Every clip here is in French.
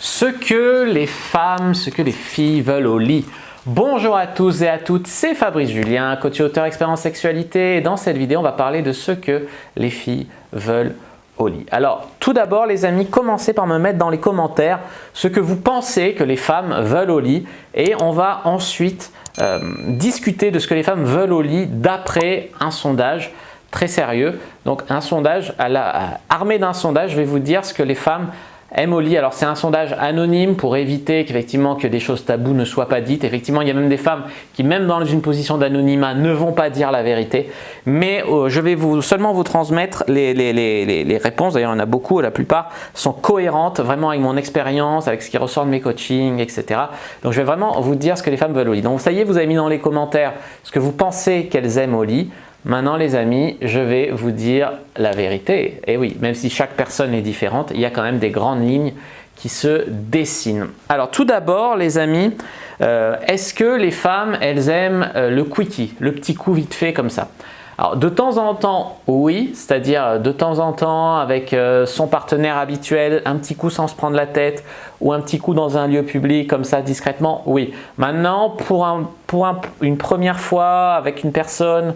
Ce que les femmes, ce que les filles veulent au lit. Bonjour à tous et à toutes, c'est Fabrice Julien, coach et auteur expérience sexualité, et dans cette vidéo on va parler de ce que les filles veulent au lit. Alors tout d'abord les amis, commencez par me mettre dans les commentaires ce que vous pensez que les femmes veulent au lit, et on va ensuite discuter de ce que les femmes veulent au lit d'après un sondage très sérieux. Donc un sondage, armé d'un sondage, je vais vous dire ce que les femmes aiment au lit. Alors c'est un sondage anonyme pour éviter qu'effectivement que des choses taboues ne soient pas dites. Effectivement, il y a même des femmes qui, même dans une position d'anonymat, ne vont pas dire la vérité. Mais je vais seulement vous transmettre les réponses. D'ailleurs, il y en a beaucoup. La plupart sont cohérentes, vraiment avec mon expérience, avec ce qui ressort de mes coachings, etc. Donc je vais vraiment vous dire ce que les femmes veulent au lit. Donc ça y est, vous avez mis dans les commentaires ce que vous pensez qu'elles aiment au lit. Maintenant les amis, je vais vous dire la vérité. Et oui, même si chaque personne est différente, il y a quand même des grandes lignes qui se dessinent. Alors tout d'abord les amis, est-ce que les femmes, elles aiment le quickie, le petit coup vite fait comme ça? Alors de temps en temps, oui, c'est-à-dire de temps en temps avec son partenaire habituel, un petit coup sans se prendre la tête ou un petit coup dans un lieu public comme ça discrètement, oui. Maintenant pour une première fois avec une personne,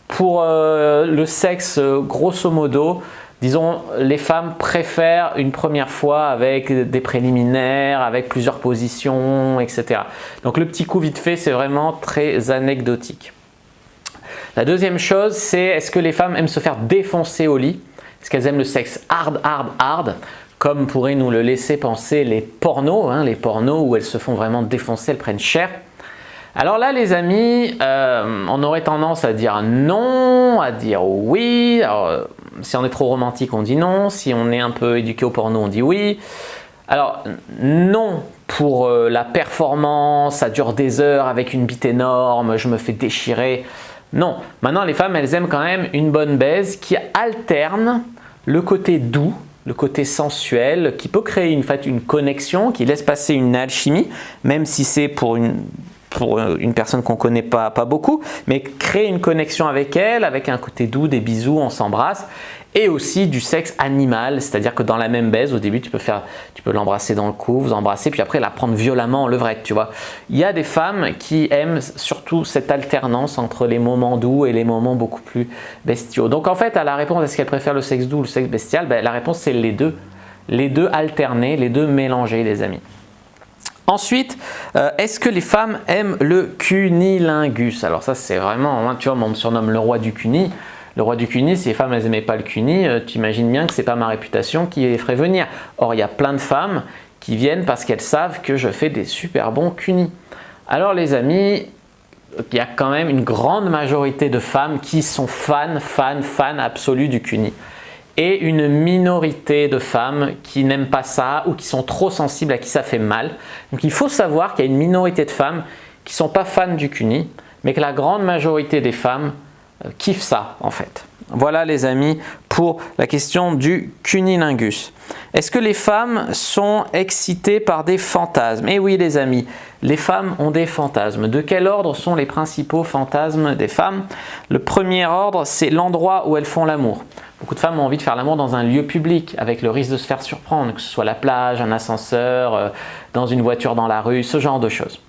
pour le sexe grosso modo, disons les femmes préfèrent une première fois avec des préliminaires, avec plusieurs positions, etc. Donc le petit coup vite fait, c'est vraiment très anecdotique. La deuxième chose, c'est est-ce que les femmes aiment se faire défoncer au lit? Est-ce qu'elles aiment le sexe hard, comme pourraient nous le laisser penser les pornos, les pornos où elles se font vraiment défoncer, elles prennent cher. Alors là les amis, on aurait tendance à dire non, à dire oui. Alors, si on est trop romantique on dit non, si on est un peu éduqué au porno on dit oui. Alors non pour la performance, ça dure des heures avec une bite énorme, je me fais déchirer. Non, maintenant les femmes elles aiment quand même une bonne baise qui alterne le côté doux, le côté sensuel, qui peut créer une connexion, qui laisse passer une alchimie, même si c'est pour une personne qu'on ne connaît pas beaucoup, mais créer une connexion avec elle, avec un côté doux, des bisous, on s'embrasse, et aussi du sexe animal, c'est-à-dire que dans la même baise, au début tu peux l'embrasser dans le cou, vous embrasser, puis après la prendre violemment en levrette, tu vois. Il y a des femmes qui aiment surtout cette alternance entre les moments doux et les moments beaucoup plus bestiaux. Donc en fait, à la réponse, est-ce qu'elles préfèrent le sexe doux ou le sexe bestial? La réponse c'est les deux. Les deux alternés, les deux mélangés les amis. Ensuite, est-ce que les femmes aiment le cunilingus? Alors ça c'est vraiment, tu vois, on me surnomme le roi du cuni. Le roi du cuni, si les femmes elles n'aimaient pas le cuni, tu imagines bien que ce n'est pas ma réputation qui les ferait venir. Or il y a plein de femmes qui viennent parce qu'elles savent que je fais des super bons cunis. Alors les amis, il y a quand même une grande majorité de femmes qui sont fans absolus du cuni. Et une minorité de femmes qui n'aiment pas ça ou qui sont trop sensibles à qui ça fait mal. Donc il faut savoir qu'il y a une minorité de femmes qui ne sont pas fans du cuni, mais que la grande majorité des femmes kiffent ça en fait. Voilà les amis pour la question du cunilingus. Est-ce que les femmes sont excitées par des fantasmes? Eh oui les amis, les femmes ont des fantasmes. De quel ordre sont les principaux fantasmes des femmes? Le premier ordre, c'est l'endroit où elles font l'amour. Beaucoup de femmes ont envie de faire l'amour dans un lieu public avec le risque de se faire surprendre, que ce soit la plage, un ascenseur, dans une voiture dans la rue, ce genre de choses.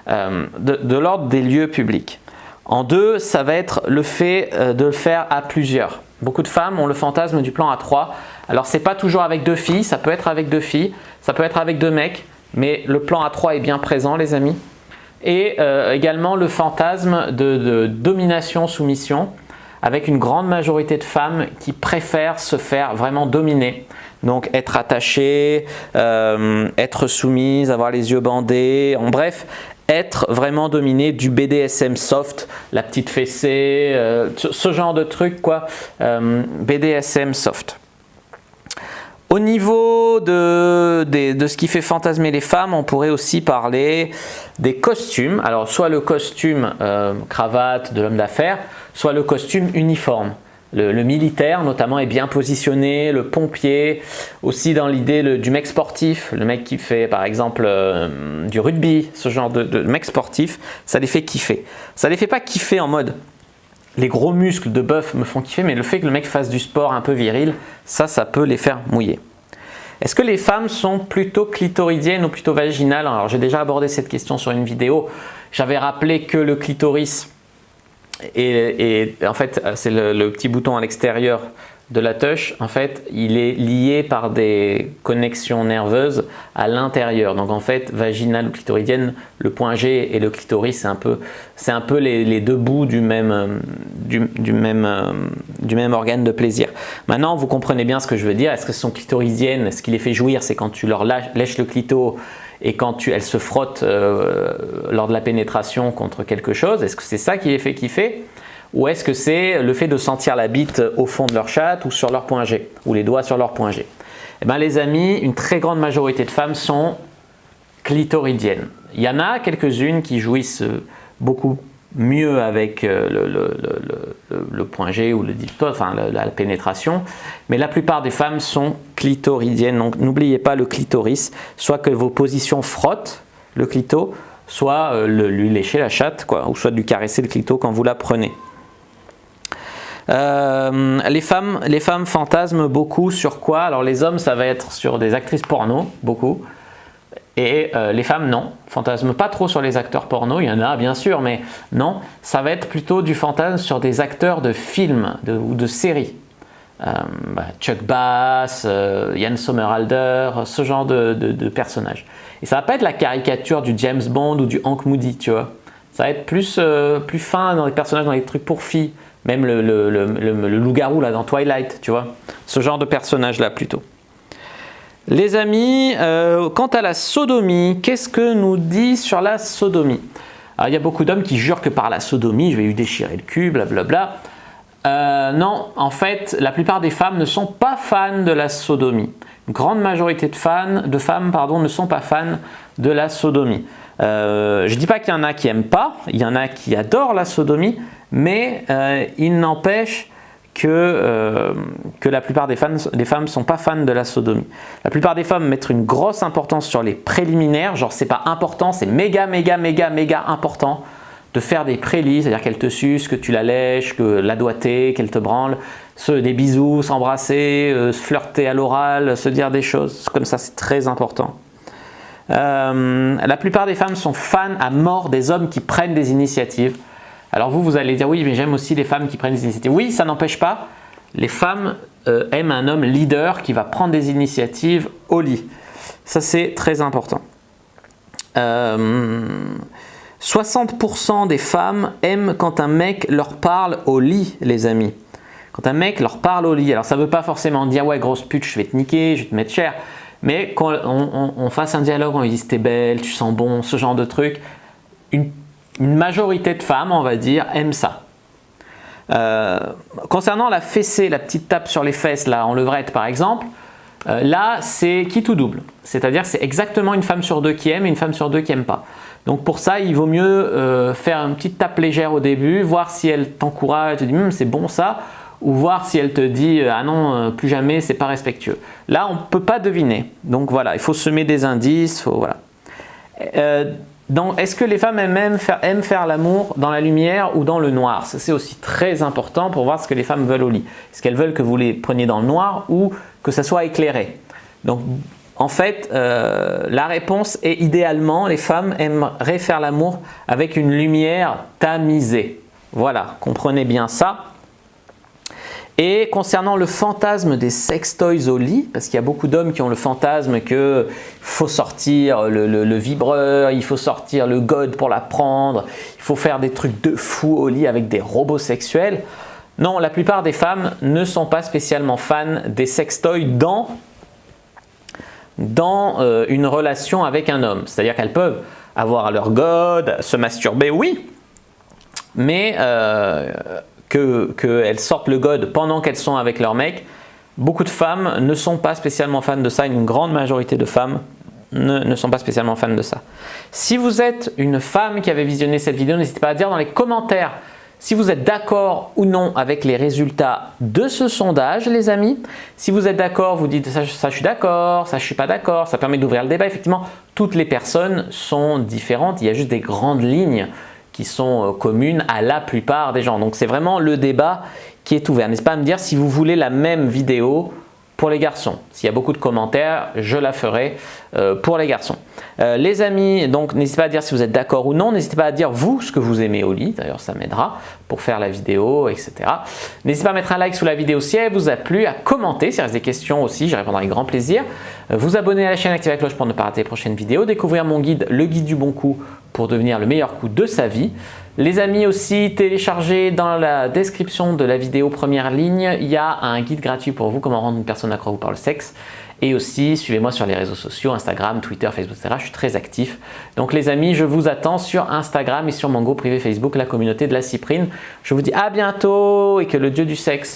De l'ordre des lieux publics. En deux, ça va être le fait de le faire à plusieurs. Beaucoup de femmes ont le fantasme du plan à trois. Alors c'est pas toujours avec deux filles, ça peut être avec deux filles, ça peut être avec deux mecs, mais le plan à trois est bien présent les amis. Et également le fantasme de domination-soumission, avec une grande majorité de femmes qui préfèrent se faire vraiment dominer. Donc être attachée, être soumise, avoir les yeux bandés, en bref, être vraiment dominée, du BDSM soft, la petite fessée, ce genre de truc quoi, BDSM soft. Au niveau de ce qui fait fantasmer les femmes, on pourrait aussi parler des costumes. Alors soit le costume cravate de l'homme d'affaires, soit le costume uniforme. Le militaire notamment est bien positionné, le pompier, aussi dans l'idée du mec sportif, le mec qui fait par exemple du rugby, ce genre de mec sportif, ça les fait kiffer. Ça les fait pas kiffer en mode les gros muscles de bœuf me font kiffer, mais le fait que le mec fasse du sport un peu viril, ça peut les faire mouiller. Est-ce que les femmes sont plutôt clitoridiennes ou plutôt vaginales? Alors j'ai déjà abordé cette question sur une vidéo. J'avais rappelé que le clitoris et en fait c'est le petit bouton à l'extérieur de la touche, en fait il est lié par des connexions nerveuses à l'intérieur. Donc en fait vaginale ou clitoridienne, le point G et le clitoris c'est un peu les deux bouts du même organe de plaisir. Maintenant vous comprenez bien ce que je veux dire. Est-ce que ce sont clitoridiennes? Ce qui les fait jouir, c'est quand tu leur lèches le clito et quand elles se frottent lors de la pénétration contre quelque chose. Est-ce que c'est ça qui les fait kiffer? Ou est-ce que c'est le fait de sentir la bite au fond de leur chatte ou sur leur point G, ou les doigts sur leur point G? Eh bien les amis, une très grande majorité de femmes sont clitoridiennes. Il y en a quelques-unes qui jouissent beaucoup mieux avec le point G ou le dildo, enfin la pénétration, mais la plupart des femmes sont clitoridiennes. Donc n'oubliez pas le clitoris, soit que vos positions frottent le clito, soit lui lécher la chatte, quoi, ou soit lui caresser le clito quand vous la prenez. Les femmes fantasment beaucoup sur quoi? Alors les hommes, ça va être sur des actrices porno, beaucoup. Et les femmes, non, fantasment pas trop sur les acteurs porno, il y en a bien sûr, mais non, ça va être plutôt du fantasme sur des acteurs de films ou de séries. Chuck Bass, Ian Somerhalder, ce genre de personnages. Et ça va pas être la caricature du James Bond ou du Hank Moody, tu vois. Ça va être plus fin dans les personnages, dans les trucs pour filles. Même le loup-garou là dans Twilight, tu vois. Ce genre de personnage là plutôt. Les amis, quant à la sodomie, qu'est-ce que nous dit sur la sodomie? Alors, il y a beaucoup d'hommes qui jurent que par la sodomie, je vais lui déchirer le cul, blablabla. Non, en fait, la plupart des femmes ne sont pas fans de la sodomie. Une grande majorité de femmes ne sont pas fans de la sodomie. Je ne dis pas qu'il y en a qui n'aiment pas, il y en a qui adorent la sodomie, mais il n'empêche que la plupart des femmes ne sont pas fans de la sodomie. La plupart des femmes mettent une grosse importance sur les préliminaires, genre c'est pas important, c'est méga important de faire des prélis, c'est-à-dire qu'elle te suce, que tu la lèches, que la doigter, qu'elle te branle, des bisous, s'embrasser, se flirter à l'oral, se dire des choses comme ça, c'est très important. La plupart des femmes sont fans à mort des hommes qui prennent des initiatives. Alors vous allez dire oui, mais j'aime aussi les femmes qui prennent des initiatives. Oui, ça n'empêche pas, les femmes aiment un homme leader qui va prendre des initiatives au lit. Ça c'est très important. 60% des femmes aiment quand un mec leur parle au lit, les amis. Quand un mec leur parle au lit. Alors ça ne veut pas forcément dire ouais grosse pute, je vais te niquer, je vais te mettre cher. Mais quand on fasse un dialogue, on lui dit t'es belle, tu sens bon, ce genre de truc. Une majorité de femmes, on va dire, aiment ça. Concernant la fessée, la petite tape sur les fesses, là, en levrette par exemple, là c'est quitte ou double. C'est-à-dire c'est exactement une femme sur deux qui aime et une femme sur deux qui n'aime pas. Donc pour ça, il vaut mieux faire une petite tape légère au début, voir si elle t'encourage, elle te dit c'est bon ça, ou voir si elle te dit ah non, plus jamais, c'est pas respectueux. Là, on ne peut pas deviner. Donc voilà, il faut semer des indices, voilà. Est-ce que les femmes aiment faire l'amour dans la lumière ou dans le noir? Ça, c'est aussi très important pour voir ce que les femmes veulent au lit. Est-ce qu'elles veulent que vous les preniez dans le noir ou que ça soit éclairé? Donc, en fait, la réponse est idéalement, les femmes aimeraient faire l'amour avec une lumière tamisée. Voilà, comprenez bien ça. Et concernant le fantasme des sextoys au lit, parce qu'il y a beaucoup d'hommes qui ont le fantasme qu'il faut sortir le vibreur, il faut sortir le god pour la prendre, il faut faire des trucs de fou au lit avec des robots sexuels. Non, la plupart des femmes ne sont pas spécialement fans des sextoys dans une relation avec un homme. C'est-à-dire qu'elles peuvent avoir leur god, se masturber, oui, mais qu'elles sortent le god pendant qu'elles sont avec leur mec, beaucoup de femmes ne sont pas spécialement fans de ça. Une grande majorité de femmes ne sont pas spécialement fans de ça. Si vous êtes une femme qui avait visionné cette vidéo, n'hésitez pas à dire dans les commentaires si vous êtes d'accord ou non avec les résultats de ce sondage, les amis. Si vous êtes d'accord, vous dites ça je suis d'accord, ça je suis pas d'accord, ça permet d'ouvrir le débat. Effectivement, toutes les personnes sont différentes, il y a juste des grandes lignes qui sont communes à la plupart des gens. Donc c'est vraiment le débat qui est ouvert. N'hésitez pas à me dire si vous voulez la même vidéo pour les garçons. S'il y a beaucoup de commentaires, je la ferai pour les garçons. Les amis, donc n'hésitez pas à dire si vous êtes d'accord ou non. N'hésitez pas à dire vous ce que vous aimez au lit. D'ailleurs, ça m'aidera pour faire la vidéo, etc. N'hésitez pas à mettre un like sous la vidéo si elle vous a plu, à commenter. S'il reste des questions aussi, j'y répondrai avec grand plaisir. Vous abonner à la chaîne, activer la cloche pour ne pas rater les prochaines vidéos. Découvrir mon guide, le guide du bon coup pour devenir le meilleur coup de sa vie. Les amis aussi, téléchargez dans la description de la vidéo première ligne, il y a un guide gratuit pour vous, comment rendre une personne accro par le sexe. Et aussi, suivez-moi sur les réseaux sociaux, Instagram, Twitter, Facebook, etc. Je suis très actif. Donc les amis, je vous attends sur Instagram et sur mon groupe privé Facebook, la communauté de la cyprine. Je vous dis à bientôt et que le dieu du sexe